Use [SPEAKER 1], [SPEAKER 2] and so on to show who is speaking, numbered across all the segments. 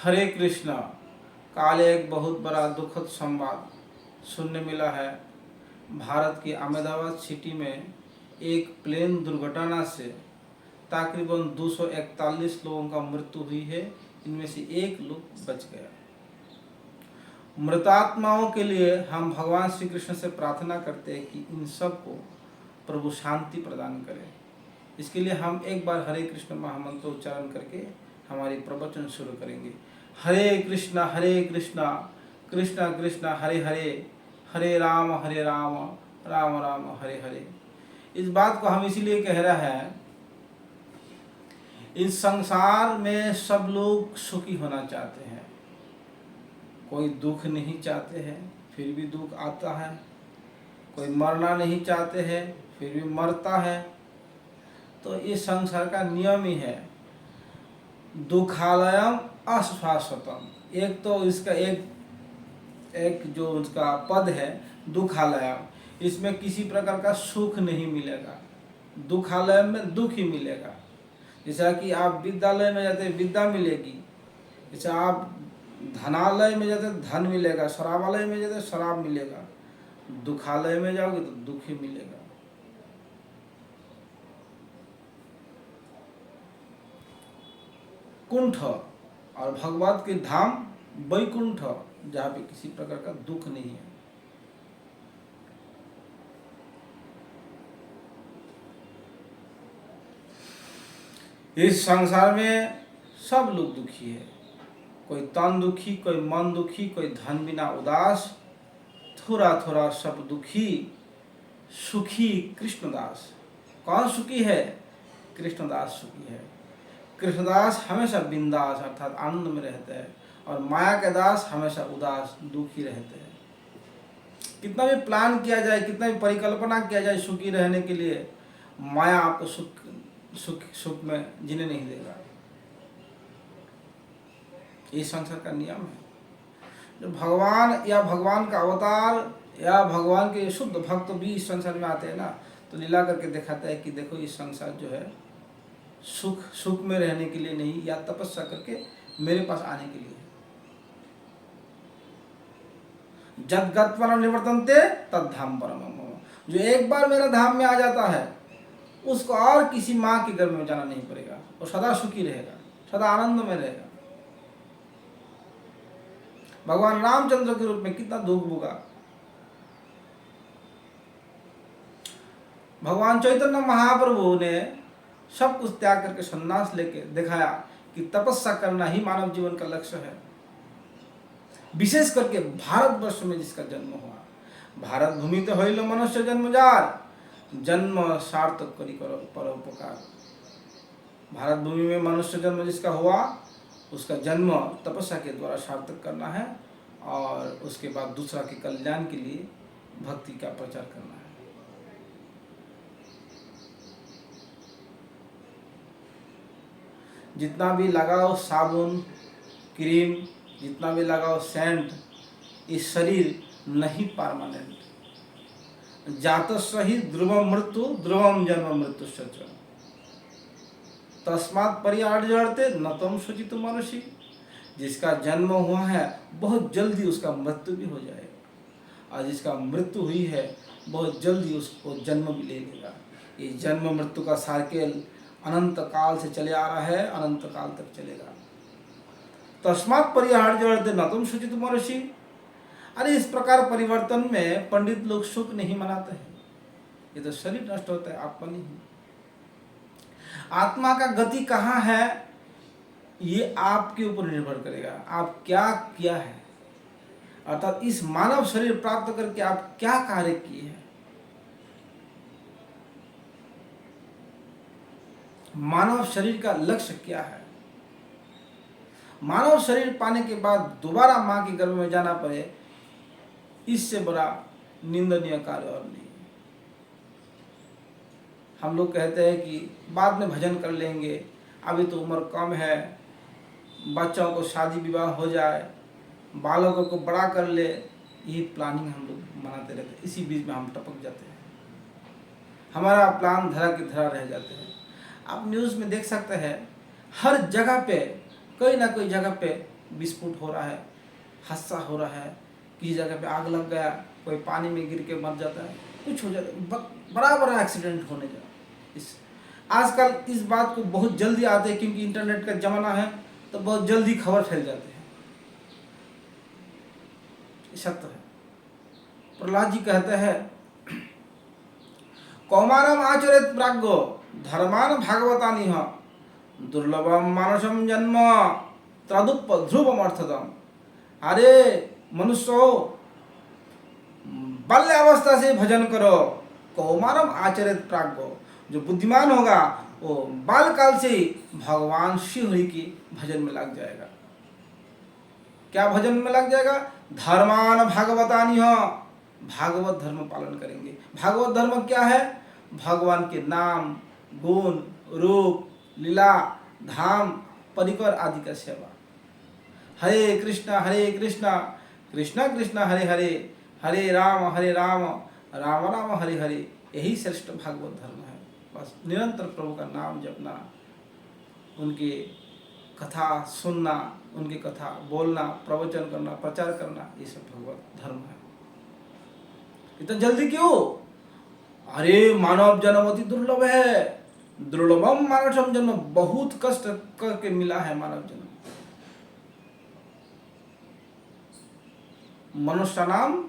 [SPEAKER 1] हरे कृष्णा। काल एक बहुत बड़ा दुखद संवाद सुनने मिला है। भारत की अहमदाबाद सिटी में एक प्लेन दुर्घटना से तकरीबन 241 लोगों का मृत्यु हुई है। इनमें से एक लोग बच गया। मृतात्माओं के लिए हम भगवान श्री कृष्ण से प्रार्थना करते हैं कि इन सब को प्रभु शांति प्रदान करे। इसके लिए हम एक बार हरे कृष्ण महामंत्र उच्चारण करके हमारी प्रवचन शुरू करेंगे। हरे कृष्णा कृष्णा कृष्णा हरे हरे, हरे राम राम राम हरे हरे। इस बात को हम इसीलिए कह रहे हैं, इस संसार में सब लोग सुखी होना चाहते हैं, कोई दुख नहीं चाहते हैं फिर भी दुख आता है, कोई मरना नहीं चाहते हैं फिर भी मरता है। तो इस संसार का नियम ही है, दुखालयम अश्वासतम। एक तो इसका एक जो उसका पद है दुखालयम, इसमें किसी प्रकार का सुख नहीं मिलेगा, दुखालय में दुख ही मिलेगा। जैसा कि आप विद्यालय में जाते विद्या मिलेगी, जैसे आप धनालय में जाते धन मिलेगा, शराबालय में जाते शराब मिलेगा, दुखालय में जाओगे तो दुख ही मिलेगा। कुंठ और भगवत के धाम वैकुंठ, जहाँ पे किसी प्रकार का दुख नहीं है। इस संसार में सब लोग दुखी है, कोई तन दुखी, कोई मन दुखी, कोई धन बिना उदास, थोड़ा थोड़ा सब दुखी, सुखी कृष्णदास। कौन सुखी है? कृष्णदास सुखी है। कृष्णदास हमेशा बिंदास अर्थात आनंद में रहते हैं, और माया के दास हमेशा उदास दुखी रहते हैं। कितना भी प्लान किया जाए, कितना भी परिकल्पना किया जाए सुखी रहने के लिए, माया आपको सुख में जीने नहीं देगा। ये संसार का नियम है। जो भगवान या भगवान का अवतार या भगवान के शुद्ध भक्त भी इस संसार में आते हैं ना, तो लीला करके दिखाता है कि देखो इस संसार जो है सुख में रहने के लिए नहीं, या तपस्या करके मेरे पास आने के लिए। जद गत्वरम निवर्तन्ते तद धाम परम मम। जो एक बार मेरा धाम में आ जाता है उसको और किसी माँ के गर्भ में जाना नहीं पड़ेगा, वो सदा सुखी रहेगा, सदा आनंद में रहेगा। भगवान रामचंद्र के रूप में कितना दुख भोगा। भगवान चैतन्य महाप्रभु ने सब कुछ त्याग करके संन्यास लेके दिखाया कि तपस्या करना ही मानव जीवन का लक्ष्य है। विशेष करके भारतवर्ष में जिसका जन्म हुआ, भारत भूमि तो होइल मनुष्य जन्मजार, जन्म सार्थक करी करो परोपकार। भारत भूमि में मनुष्य जन्म जिसका हुआ, उसका जन्म तपस्या के द्वारा सार्थक करना है, और उसके बाद दूसरा के कल्याण के लिए भक्ति का प्रचार करना है। जितना भी लगाओ साबुन, क्रीम, जितना भी लगाओ सेंट, इस शरीर नहीं परमानेंट। जातस्य हि ध्रुवम मृत्यु ध्रुवम जन्म मृत्यु सच, तस्मात् पर्यार्जयते न तम शुचितु मनुषी। जिसका जन्म हुआ है बहुत जल्दी उसका मृत्यु भी हो जाएगा, और जिसका मृत्यु हुई है बहुत जल्दी उसको जन्म भी ले लेगा। ये जन्म मृत्यु का साइकिल अनंत काल से चले आ रहा है, अनंत काल तक चलेगा। तस्मात् पर्यार्जयते न तम शुचितु मनुषी। अरे इस प्रकार परिवर्तन में पंडित लोग सुख नहीं मनाते हैं। ये तो शरीर नष्ट होता है, आत्मा नहीं। आत्मा का गति कहाँ है ये आपके ऊपर निर्भर करेगा, आप क्या किया है, अर्थात इस मानव शरीर प्राप्त करके आप क्या कार्य किए हैं। मानव शरीर का लक्ष्य क्या है। मानव शरीर पाने के बाद दोबारा मां के गर्भ में जाना पड़े, इससे बड़ा निंदनीय कार्य और नहीं। हम लोग कहते हैं कि बाद में भजन कर लेंगे, अभी तो उम्र कम है, बच्चों को शादी विवाह हो जाए, बालकों को बड़ा कर ले, यही प्लानिंग हम लोग बनाते रहते हैं। इसी बीच में हम टपक जाते हैं, हमारा प्लान धरा की धरा रह जाते हैं। आप न्यूज़ में देख सकते हैं, हर जगह पे कोई ना कोई जगह पे विस्फोट हो रहा है, हादसा हो रहा है, किसी जगह पे आग लग गया, कोई पानी में गिर के मर जाता है, कुछ हो जाता है, बड़ा बड़ा एक्सीडेंट होने जा। इस आजकल इस बात को बहुत जल्दी आते हैं, क्योंकि इंटरनेट का ज़माना है, तो बहुत जल्दी खबर फैल जाती है। सत्य है। प्रहलाद जी कहते हैं, कौमारम आचरित प्राज्ञो धर्मान भागवतानिह दुर्लभम मानसम जन्म तदुप ध्रुवम अर्थदम। अरे मनुष्य, बाल्यावस्था से भजन करो। कौमारम आचरित प्राज्ञो, जो बुद्धिमान होगा वो बाल काल से भगवान शिव हरि की भजन में लग जाएगा। क्या भजन में लग जाएगा? धर्मान भागवतानिह, भागवत धर्म पालन करेंगे। भागवत धर्म क्या है? भगवान के नाम, गुण, रूप, लीला, धाम, परिकर आदि का सेवा। हरे कृष्णा कृष्णा कृष्णा हरे हरे, हरे राम राम राम हरे हरे। यही श्रेष्ठ भागवत धर्म है। बस निरंतर प्रभु का नाम जपना, उनके कथा सुनना, उनकी कथा बोलना, प्रवचन करना, प्रचार करना, ये सब भगवत धर्म है। इतना जल्दी क्यों? अरे मानव जन्म अति दुर्लभ है, दुर्लभम मानव जन्म, बहुत कष्ट करके मिला है मानव जन्म। मनुष्य नाम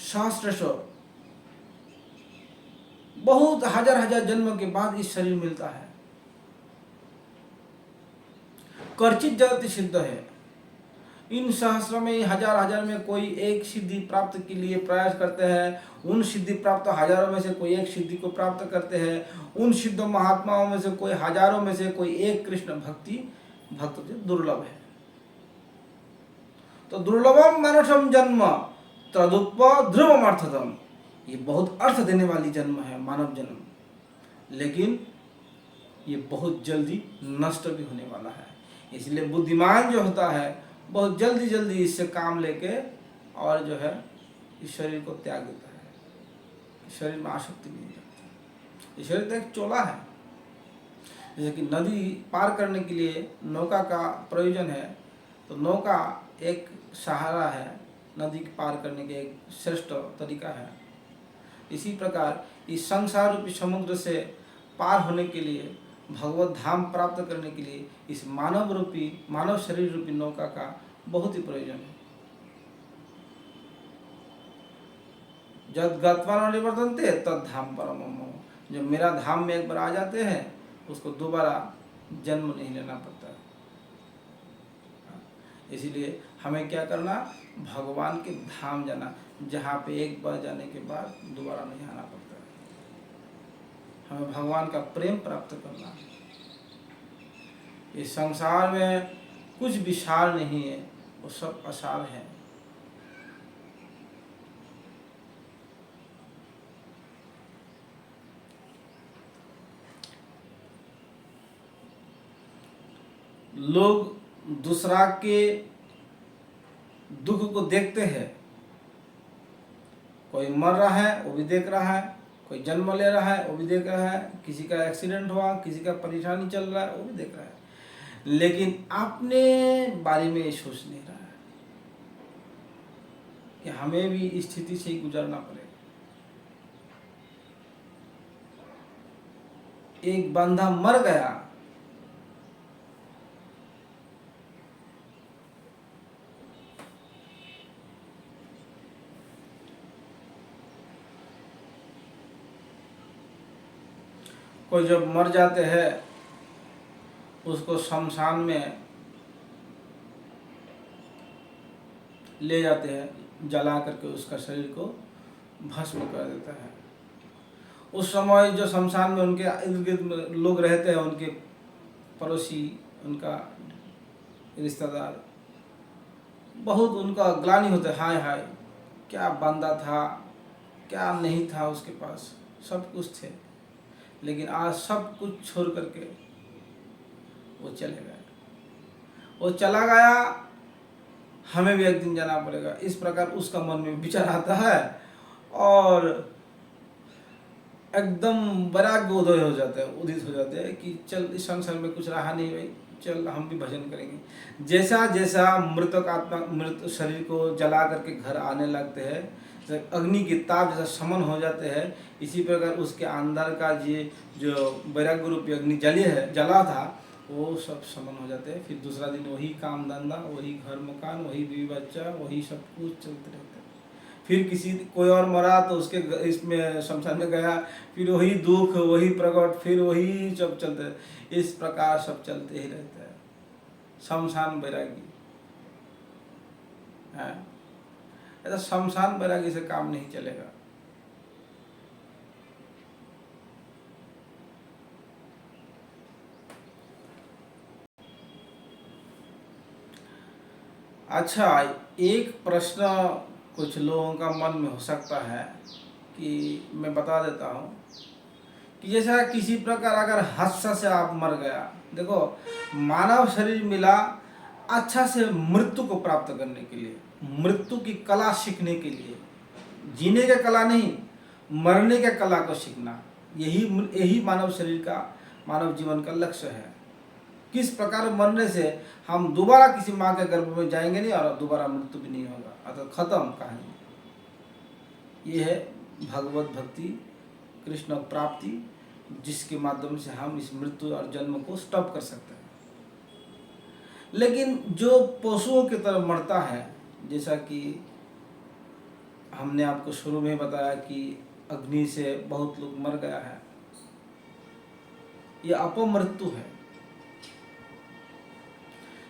[SPEAKER 1] सहस्रशो, बहुत हजार हजार जन्म के बाद इस शरीर मिलता है। कर्चित जगत सिद्ध है। इन सहस्र में, हजार हजार में कोई एक सिद्धि प्राप्त के लिए प्रयास करते हैं। उन सिद्धि प्राप्त हजारों में से कोई एक सिद्धि को प्राप्त करते हैं। उन सिद्ध महात्माओं में से कोई हजारों में से कोई एक कृष्ण भक्त दुर्लभ है। तो दुर्लभम मानुषम जन्म तदुप ध्रुवम अर्थदम, ये बहुत अर्थ देने वाली जन्म है मानव जन्म, लेकिन ये बहुत जल्दी नष्ट भी होने वाला है। इसलिए बुद्धिमान जो होता है बहुत जल्दी जल्दी इससे काम लेके और जो है इस शरीर को त्याग देता है। शरीर में आसक्ति नहीं जाती। ये शरीर तो एक चोला है। जैसे कि नदी पार करने के लिए नौका का प्रयोजन है, तो नौका एक सहारा है, नदी पार करने के एक श्रेष्ठ तरीका है। इसी प्रकार इस संसार रूपी समुद्र से पार होने के लिए, भगवत धाम प्राप्त करने के लिए इस मानव शरीर रूपी नौका का बहुत ही प्रयोजन है। जब गत्वा निवर्तन्ते तद धाम परम मम, जब मेरा धाम में एक बार आ जाते हैं उसको दोबारा जन्म नहीं लेना पड़ता है। इसीलिए हमें क्या करना? भगवान के धाम जाना, जहाँ पे एक बार जाने के बाद दोबारा नहीं आना पड़ता है। हमें भगवान का प्रेम प्राप्त करना है। इस संसार में कुछ भी सार नहीं है, वो सब असार है। लोग दूसरा के दुख को देखते हैं। कोई मर रहा है वो भी देख रहा है, कोई जन्म ले रहा है वो भी देख रहा है, किसी का एक्सीडेंट हुआ, किसी का परेशानी चल रहा है वो भी देख रहा है, लेकिन अपने बारे में सोच नहीं रहा है कि हमें भी इस स्थिति से ही गुजरना पड़ेगा। एक बंदा मर गया, कोई जब मर जाते हैं उसको शमशान में ले जाते हैं, जला करके उसका शरीर को भस्म कर देता है। उस समय जो शमशान में उनके इर्द गिर्द लोग रहते हैं, उनके पड़ोसी, उनका रिश्तेदार, बहुत उनका ग्लानि होता है। हाय हाय, क्या बंदा था, क्या नहीं था उसके पास, सब कुछ थे, लेकिन आज सब कुछ छोड़ करके वो चले गए। वो चला गया, हमें भी एक दिन जाना पड़ेगा, इस प्रकार उसका मन में विचार आता है। और एकदम वैराग्य उदय हो जाता है, उदित हो जाते हैं कि चल इस संसार में कुछ रहा नहीं भाई, चल हम भी भजन करेंगे। जैसा जैसा मृतक आत्मा मृत शरीर को जला करके घर आने लगते हैं, अग्नि की ताप जैसा समन हो जाते हैं, इसी प्रकार उसके अंदर का ये जो वैराग्य रूपी अग्नि जला था वो सब समन हो जाते हैं। फिर दूसरा दिन वही काम धंधा, वही घर मकान, वही बीवी बच्चा, वही सब कुछ चलते रहता है। फिर किसी कोई और मरा तो उसके इसमें शमशान में गया, फिर वही दुख, वही प्रकट, फिर वही सब चलते, इस प्रकार सब चलते ही रहता है। शमशान बैरागी है, ऐसा शमशान बैरागी से काम नहीं चलेगा। अच्छा, एक प्रश्न कुछ लोगों का मन में हो सकता है कि मैं बता देता हूँ कि जैसा किसी प्रकार अगर हादसा से आप मर गया, देखो मानव शरीर मिला अच्छा से मृत्यु को प्राप्त करने के लिए, मृत्यु की कला सीखने के लिए, जीने का कला नहीं, मरने का कला को सीखना, यही मानव शरीर का, मानव जीवन का लक्ष्य है। किस प्रकार मरने से हम दोबारा किसी माँ के गर्भ में जाएंगे नहीं और दोबारा मृत्यु भी नहीं होगा, अतः खत्म कहानी। ये है भगवत भक्ति, कृष्ण प्राप्ति, जिसके माध्यम से हम इस मृत्यु और जन्म को स्टॉप कर सकते हैं। लेकिन जो पशुओं की तरह मरता है, जैसा कि हमने आपको शुरू में बताया कि अग्नि से बहुत लोग मर गया है, ये अपमृत्यु है।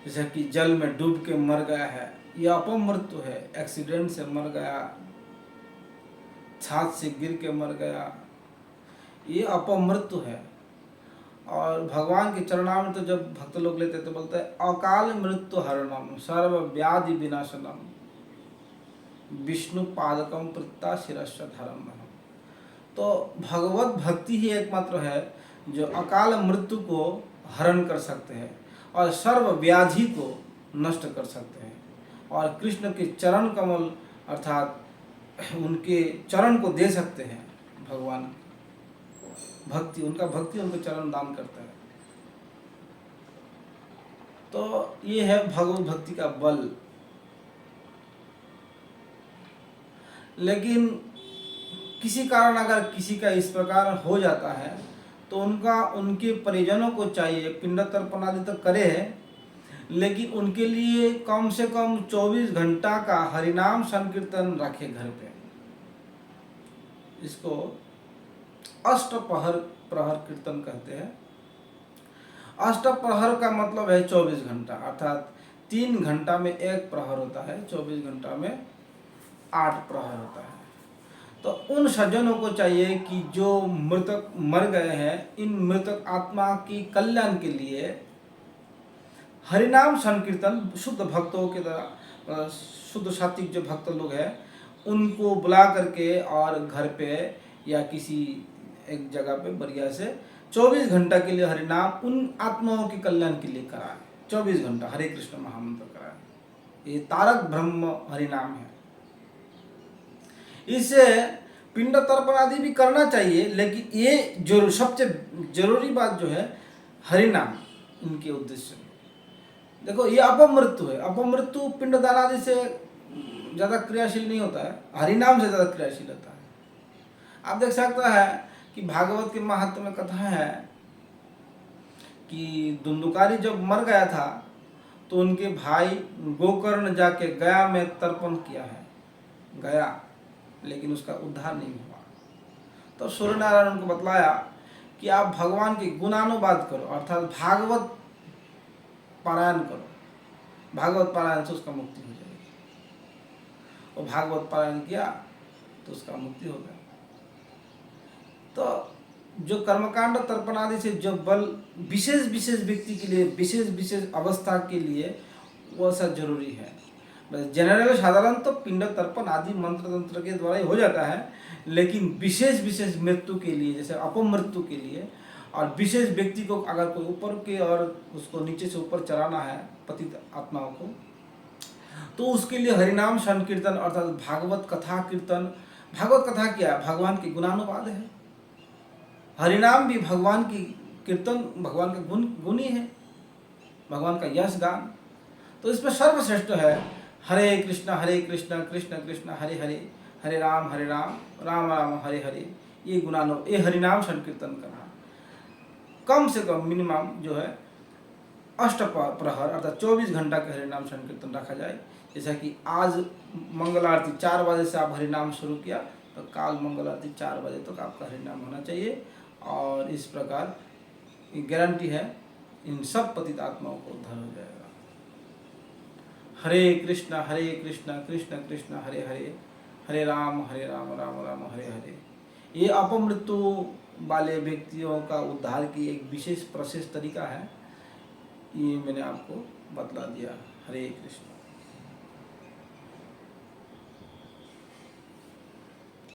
[SPEAKER 1] जैसा कि जल में डूब के मर गया है, यह अपमृत्यु है। एक्सीडेंट से मर गया, छात से गिर के मर गया, ये अपमृत्यु है। और भगवान के चरणामृत तो जब भक्त लोग लेते तो बोलते हैं अकाल मृत्यु हरणम सर्व व्याधि विनाशनम विष्णु पादकम प्रत्ता शिरस्व धर्म। तो भगवत भक्ति ही एकमात्र है जो अकाल मृत्यु को हरण कर सकते हैं और सर्व व्याधि को नष्ट कर सकते हैं। और कृष्ण के चरण कमल अर्थात उनके चरण को दे सकते हैं। भगवान भक्ति, उनका भक्ति उनको चरण दान करता है। तो ये है भगवत भक्ति का बल। लेकिन किसी कारण अगर किसी का इस प्रकार हो जाता है तो उनके परिजनों को चाहिए पिंड तर्पण आदि तो करे, लेकिन उनके लिए कम से कम 24 घंटा का हरिनाम संकीर्तन रखे घर पे। इसको अष्टप्रहर कीर्तन कहते हैं। अष्टप्रहर का मतलब है 24 घंटा, अर्थात 3 घंटा में 1 प्रहर होता है, 24 घंटा में 8 प्रहर होता है। तो उन सज्जनों को चाहिए कि जो मृतक मर गए हैं, इन मृतक आत्मा की कल्याण के लिए हरिनाम संकीर्तन शुद्ध भक्तों के द्वारा, शुद्ध सात्विक जो भक्त लोग हैं उनको बुला करके और घर पे या किसी एक जगह पे बढ़िया से 24 घंटा के लिए हरिनाम उन आत्माओं के कल्याण के लिए कराए। 24 घंटा हरे कृष्ण महामंत्र कराए। ये तारक ब्रह्म हरिनाम है। इससे पिंड तर्पण आदि भी करना चाहिए, लेकिन ये सबसे जरूरी बात जो है हरिनाम इनके उद्देश्य। देखो ये अपमृत्यु है। अपमृत्यु पिंड दान आदि से ज़्यादा क्रियाशील नहीं होता है, हरिनाम से ज़्यादा क्रियाशील होता है। आप देख सकते हैं कि भागवत के महात्म्य में कथा है कि धुंधुकारी जब मर गया था तो उनके भाई गोकर्ण जाके गया में तर्पण किया है, गया, लेकिन उसका उद्धार नहीं हुआ। तो सूर्य नारायण उनको बतलाया कि आप भगवान की गुणानुवाद करो, अर्थात भागवत पारायण करो। भागवत पारायण से उसका मुक्ति हो जाएगी। और भागवत पारायण किया तो उसका मुक्ति हो गया। तो जो कर्मकांड तर्पण आदि से जो बल विशेष विशेष व्यक्ति के लिए, विशेष विशेष अवस्था के लिए वो सब जरूरी है। जनरल साधारण तो पिंड तर्पण आदि मंत्र तंत्र के द्वारा ही हो जाता है, लेकिन विशेष विशेष मृत्यु के लिए, जैसे अपमृत्यु के लिए, और विशेष व्यक्ति को अगर कोई ऊपर के और उसको नीचे से ऊपर चलाना है पतित आत्माओं को, तो उसके लिए हरिनाम संकीर्तन अर्थात भागवत कथा कीर्तन। भागवत कथा क्या है? भगवान की गुणानुवाद है। हरिनाम भी भगवान की कीर्तन, भगवान का गुण ही है, भगवान का यश गान। तो इसमें सर्वश्रेष्ठ है हरे कृष्ण कृष्ण कृष्ण हरे हरे, हरे राम राम राम हरे हरे। ये ये हरिनाम संकीर्तन करना कम से कम मिनिमम जो है प्रहर अर्थात 24 घंटा का हरिनाम संकीर्तन रखा जाए। जैसा कि आज मंगल आरती 4 बजे से आप हरिनाम शुरू किया तो काल मंगल आरती 4 बजे तक आपका हरिनाम होना चाहिए। और इस प्रकार गारंटी है इन सब पतित आत्माओं को उद्धार हो जाएगा। हरे कृष्ण कृष्ण कृष्ण हरे हरे, हरे राम राम राम हरे हरे। ये अपमृत्यु वाले व्यक्तियों का उद्धार की एक विशेष प्रोसेस तरीका है, ये मैंने आपको बतला दिया। हरे कृष्ण।